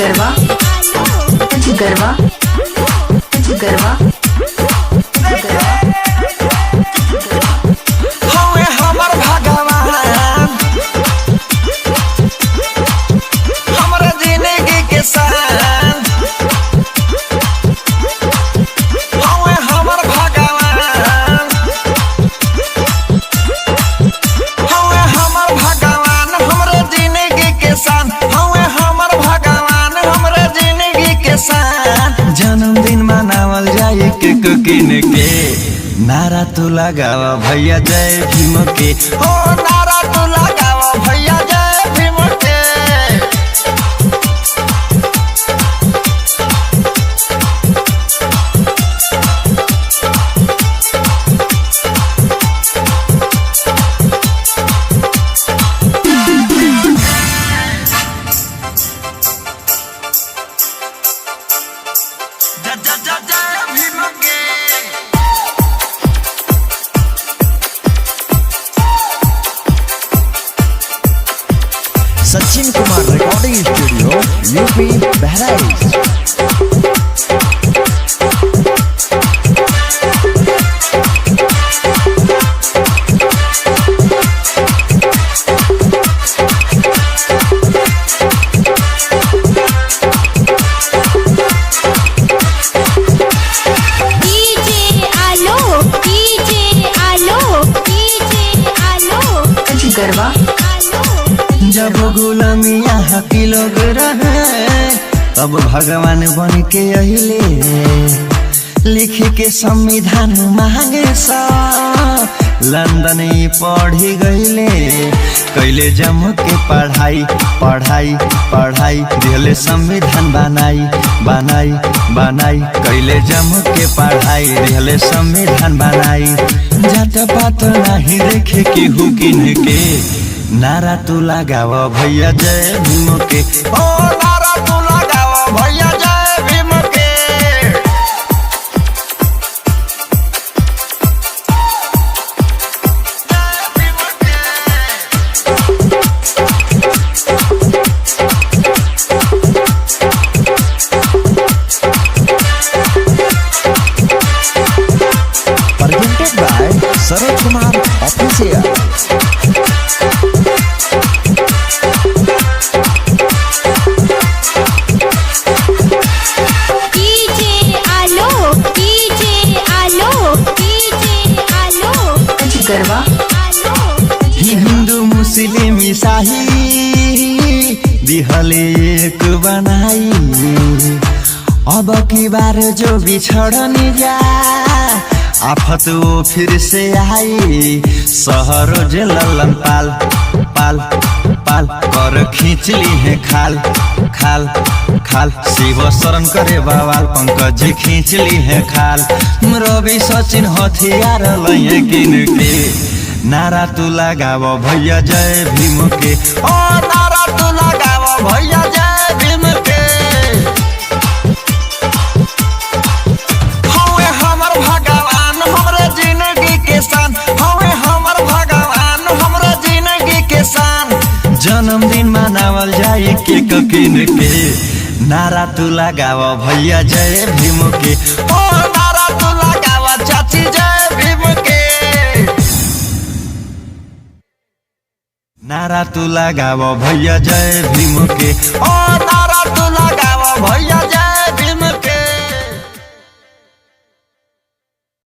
गरबा गरबा गरबा हमें हमर भगवान हमरा जिंदगी के शान हमें हमर भगवान हमें हमर भगवान हमरा जिंदगी के शान हमें हमर भगवान हमरा जिंदगी के शान जन्मदिन मनावल जाए केक किन के नारा तू लगावा भैया जय भीम के ओ नारा तू लगावा भैया जय भीम के जय भीम के Sachin Kumar recording studio UP Bahraich. Garba जब गुलामिया की लोग रहे तब भगवान बन के अहिले लिख के संविधान मांगे सा लंदन पढ़ी गईले कैले जम के पढ़ाई पढ़ाई पढ़ाई दिले संविधान बनाई बनाई बनाई कैले जम के पढ़ाई दिले संविधान बनाई जात पात नहीं देखे केहू किन के नारा तू लगावा भैया जय भीम के ओ नारा तू लगावा भैया जय भीम के Presented by Saroj Kumar official. Garba Hindu Muslim ईसाई दिहले एक बनाई अब की बार जो बिछड़नी जा आफत वो फिर से आई सहरोज ललन पाल पाल पाल कर खींच ली है खाल खाल खाल शिव शरण करे बवाल पंकज खींच ली है खाल रवि सचिन हथियार लइए किन के नारा तू लगावा भैया जय भीम के ओ नारा तू लगावा भैया जय भीम के हमें हमर भगवान हमरा जिंदगी के शान हमें हमर भगवान हमरा जिंदगी के शान जन्मदिन मनावल जाए केक किन के नारा तू लगावा भैया जय भीम के ओ नारा तू लगावा चाची जय भीम के नारा तू लगावा भैया जय भीम के ओ